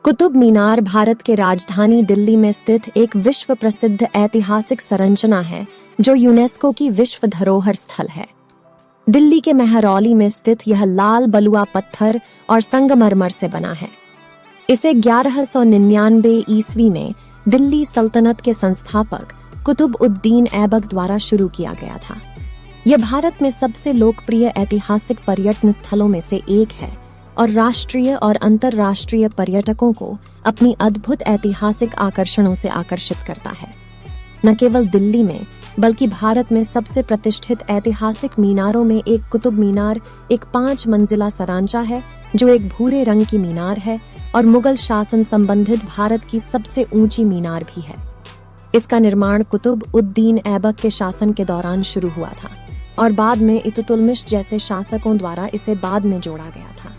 कुतुब मीनार भारत के राजधानी दिल्ली में स्थित एक विश्व प्रसिद्ध ऐतिहासिक संरचना है जो यूनेस्को की विश्व धरोहर स्थल है। दिल्ली के महरौली में स्थित यह लाल बलुआ पत्थर और संगमरमर से बना है। इसे 1199 ईस्वी में दिल्ली सल्तनत के संस्थापक कुतुब उद्दीन ऐबक द्वारा शुरू किया गया था। यह भारत में सबसे लोकप्रिय ऐतिहासिक पर्यटन स्थलों में से एक है और राष्ट्रीय और अंतर्राष्ट्रीय पर्यटकों को अपनी अद्भुत ऐतिहासिक आकर्षणों से आकर्षित करता है। न केवल दिल्ली में बल्कि भारत में सबसे प्रतिष्ठित ऐतिहासिक मीनारों में एक कुतुब मीनार एक 5 मंजिला सरांचा है जो एक भूरे रंग की मीनार है और मुगल शासन संबंधित भारत की सबसे ऊंची मीनार भी है। इसका निर्माण कुतुब उद्दीन ऐबक के शासन के दौरान शुरू हुआ था और बाद में इल्तुतमिश जैसे शासकों द्वारा इसे बाद में जोड़ा गया था।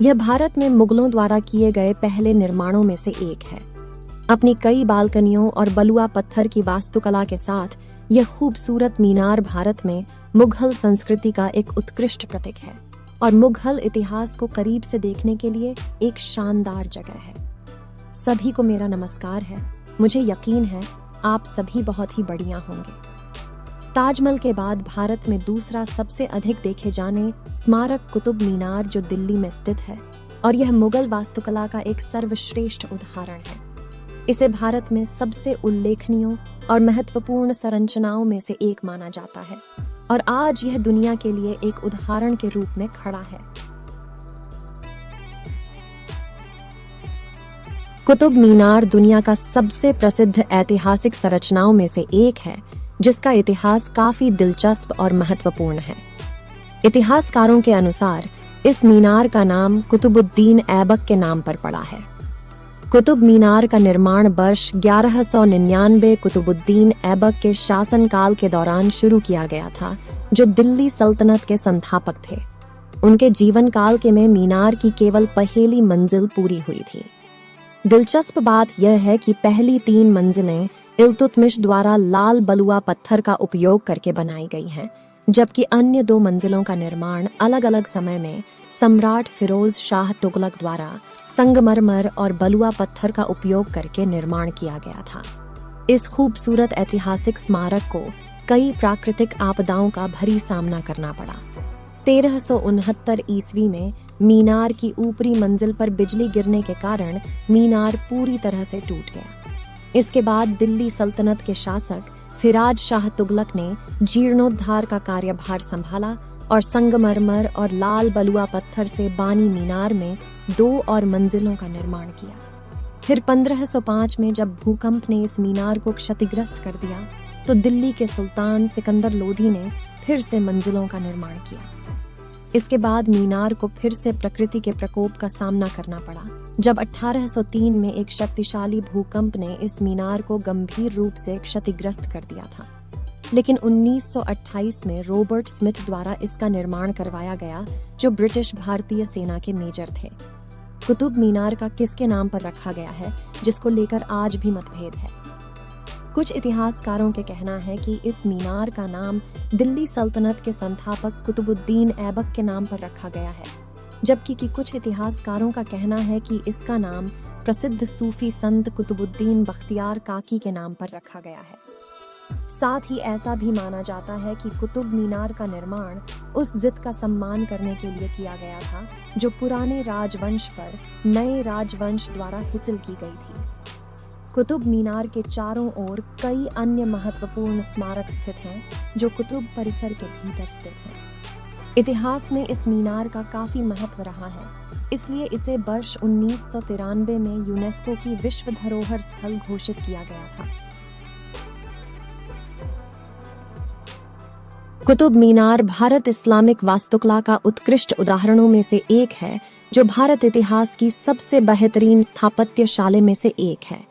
यह भारत में मुगलों द्वारा किए गए पहले निर्माणों में से एक है। अपनी कई बालकनियों और बलुआ पत्थर की वास्तुकला के साथ यह खूबसूरत मीनार भारत में मुगल संस्कृति का एक उत्कृष्ट प्रतीक है और मुगल इतिहास को करीब से देखने के लिए एक शानदार जगह है। सभी को मेरा नमस्कार है। मुझे यकीन है आप सभी बहुत ही बढ़िया होंगे। ताजमहल के बाद भारत में दूसरा सबसे अधिक देखे जाने स्मारक कुतुब मीनार जो दिल्ली में स्थित है और यह मुगल वास्तुकला का एक सर्वश्रेष्ठ उदाहरण है। इसे भारत में सबसे उल्लेखनीय और महत्वपूर्ण संरचनाओं में से एक माना जाता है और आज यह दुनिया के लिए एक उदाहरण के रूप में खड़ा है। कुतुब मीनार दुनिया का सबसे प्रसिद्ध ऐतिहासिक संरचनाओं में से एक है जिसका इतिहास काफी दिलचस्प और महत्वपूर्ण है। इतिहासकारों के अनुसार इस मीनार का नाम कुतुबुद्दीन ऐबक के नाम पर पड़ा है। कुतुब मीनार का निर्माण वर्ष 1199 कुतुबुद्दीन ऐबक के शासनकाल के दौरान शुरू किया गया था जो दिल्ली सल्तनत के संस्थापक थे। उनके जीवन काल के में मीनार की केवल पहली मंजिल पूरी हुई थी। दिलचस्प बात यह है कि पहली 3 मंजिलें इल्तुतमिश द्वारा लाल बलुआ पत्थर का उपयोग करके बनाई गई हैं, जबकि अन्य 2 मंजिलों का निर्माण अलग अलग समय में सम्राट फिरोज शाह तुगलक द्वारा संगमरमर और बलुआ पत्थर का उपयोग करके निर्माण किया गया था। इस खूबसूरत ऐतिहासिक स्मारक को कई प्राकृतिक आपदाओं का भारी सामना करना पड़ा। 1369 ईस्वी में मीनार की ऊपरी मंजिल पर बिजली गिरने के कारण मीनार पूरी तरह से टूट गया। इसके बाद दिल्ली सल्तनत के शासक फिराज शाह तुगलक ने जीर्णोद्धार का कार्यभार संभाला और संगमरमर और लाल बलुआ पत्थर से बानी मीनार में 2 और मंजिलों का निर्माण किया। फिर 1505 में जब भूकंप ने इस मीनार को क्षतिग्रस्त कर दिया तो दिल्ली के सुल्तान सिकंदर लोधी ने फिर से मंजिलों का निर्माण किया। इसके बाद मीनार को फिर से प्रकृति के प्रकोप का सामना करना पड़ा जब 1803 में एक शक्तिशाली भूकंप ने इस मीनार को गंभीर रूप से क्षतिग्रस्त कर दिया था। लेकिन 1928 में रॉबर्ट स्मिथ द्वारा इसका निर्माण करवाया गया जो ब्रिटिश भारतीय सेना के मेजर थे। कुतुब मीनार का किसके नाम पर रखा गया है जिसको लेकर आज भी मतभेद है। कुछ इतिहासकारों के कहना है कि इस मीनार का नाम दिल्ली सल्तनत के संस्थापक कुतुबुद्दीन ऐबक के नाम पर रखा गया है, जबकि कुछ इतिहासकारों का कहना है कि इसका नाम प्रसिद्ध सूफी संत कुतुबुद्दीन बख्तियार काकी के नाम पर रखा गया है। साथ ही ऐसा भी माना जाता है कि कुतुब मीनार का निर्माण उस जिद का सम्मान करने के लिए किया गया था जो पुराने राजवंश पर नए राजवंश द्वारा हासिल की गई थी। कुतुब मीनार के चारों ओर कई अन्य महत्वपूर्ण स्मारक स्थित हैं जो कुतुब परिसर के भीतर स्थित हैं। इतिहास में इस मीनार का काफी महत्व रहा है, इसलिए इसे वर्ष 1993 में यूनेस्को की विश्व धरोहर स्थल घोषित किया गया था। कुतुब मीनार भारत इस्लामिक वास्तुकला का उत्कृष्ट उदाहरणों में से एक है जो भारत इतिहास की सबसे बेहतरीन स्थापत्यशाले में से एक है।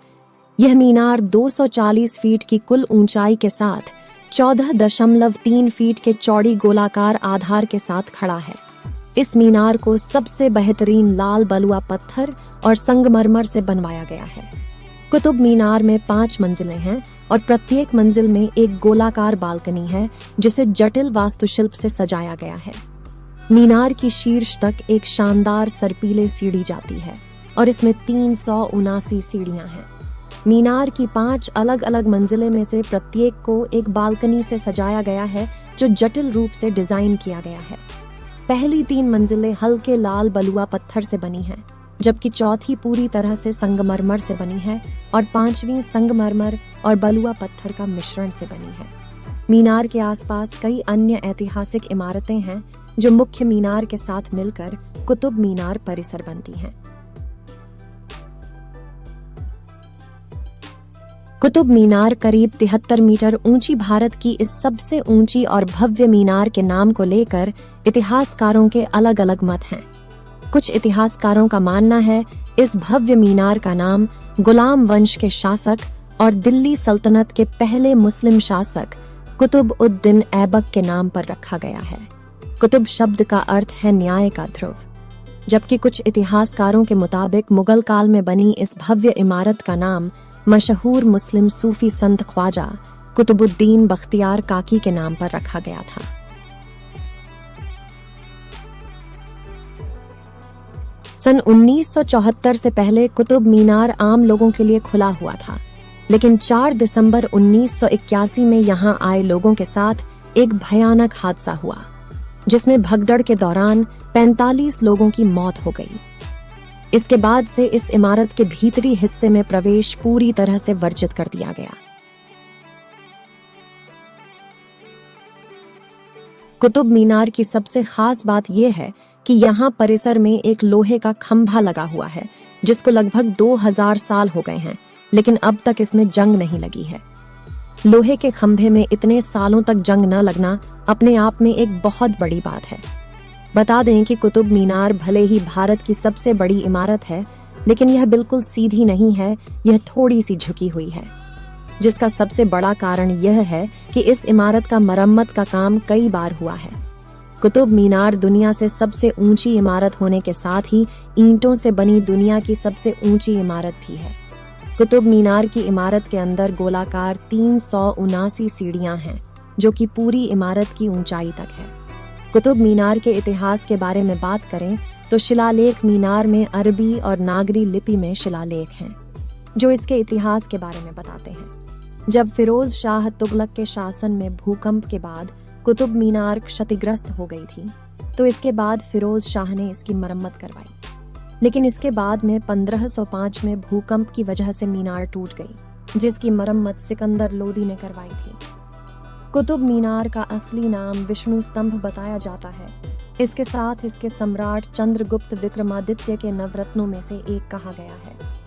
यह मीनार 240 फीट की कुल ऊंचाई के साथ 14.3 फीट के चौड़ी गोलाकार आधार के साथ खड़ा है। इस मीनार को सबसे बेहतरीन लाल बलुआ पत्थर और संगमरमर से बनवाया गया है। कुतुब मीनार में 5 मंजिलें हैं और प्रत्येक मंजिल में एक गोलाकार बालकनी है जिसे जटिल वास्तुशिल्प से सजाया गया है। मीनार की शीर्ष तक एक शानदार सर्पीले सीढ़ी जाती है और इसमें 379 सीढ़ियां हैं। मीनार की 5 अलग अलग मंजिलें में से प्रत्येक को एक बालकनी से सजाया गया है जो जटिल रूप से डिजाइन किया गया है। पहली 3 मंजिलें हल्के लाल बलुआ पत्थर से बनी हैं, जबकि चौथी पूरी तरह से संगमरमर से बनी है और 5वीं संगमरमर और बलुआ पत्थर का मिश्रण से बनी है। मीनार के आसपास कई अन्य ऐतिहासिक इमारतें हैं जो मुख्य मीनार के साथ मिलकर कुतुब मीनार परिसर बनती हैं। कुतुब मीनार करीब 73 मीटर ऊंची भारत की इस सबसे ऊंची और भव्य मीनार के नाम को लेकर इतिहासकारों के अलग अलग मत हैं। कुछ इतिहासकारों का मानना है इस भव्य मीनार का नाम गुलाम वंश के शासक और दिल्ली सल्तनत के पहले मुस्लिम शासक कुतुब उद दीन ऐबक के नाम पर रखा गया है। कुतुब शब्द का अर्थ है न्याय का ध्रुव, जबकि कुछ इतिहासकारों के मुताबिक मुगल काल में बनी इस भव्य इमारत का नाम मशहूर मुस्लिम सूफी संत ख्वाजा कुतुबुद्दीन बख्तियार काकी के नाम पर रखा गया था। सन 1974 से पहले कुतुब मीनार आम लोगों के लिए खुला हुआ था, लेकिन 4 दिसंबर 1981 में यहां आए लोगों के साथ एक भयानक हादसा हुआ, जिसमें भगदड़ के दौरान 45 लोगों की मौत हो गई। इसके बाद से इस इमारत के भीतरी हिस्से में प्रवेश पूरी तरह से वर्जित कर दिया गया। कुतुब मीनार की सबसे खास बात यह है कि यहाँ परिसर में एक लोहे का खंभा लगा हुआ है, जिसको लगभग 2000 साल हो गए हैं, लेकिन अब तक इसमें जंग नहीं लगी है। लोहे के खंभे में इतने सालों तक जंग न लगना अपने आप में एक बहुत बड़ी बात है। बता दें कि कुतुब मीनार भले ही भारत की सबसे बड़ी इमारत है, लेकिन यह बिल्कुल सीधी नहीं है, यह थोड़ी सी झुकी हुई है, जिसका सबसे बड़ा कारण यह है कि इस इमारत का मरम्मत का काम कई बार हुआ है। कुतुब मीनार दुनिया से सबसे ऊंची इमारत होने के साथ ही ईंटों से बनी दुनिया की सबसे ऊंची इमारत भी है। कुतुब मीनार की इमारत के अंदर गोलाकार 379 सीढ़ियां हैं, जो कि पूरी इमारत की ऊंचाई तक है। कुतुब मीनार के इतिहास के बारे में बात करें तो शिलालेख मीनार में अरबी और नागरी लिपि में शिलालेख हैं, जो इसके इतिहास के बारे में बताते हैं। जब फिरोज शाह तुगलक के शासन में भूकंप के बाद कुतुब मीनार क्षतिग्रस्त हो गई थी, तो इसके बाद फिरोज शाह ने इसकी मरम्मत करवाई, लेकिन इसके बाद में 1505 में भूकंप की वजह से मीनार टूट गई, जिसकी मरम्मत सिकंदर लोदी ने करवाई थी। कुतुब मीनार का असली नाम विष्णु स्तंभ बताया जाता है। इसके साथ इसके सम्राट चंद्रगुप्त विक्रमादित्य के नवरत्नों में से एक कहा गया है।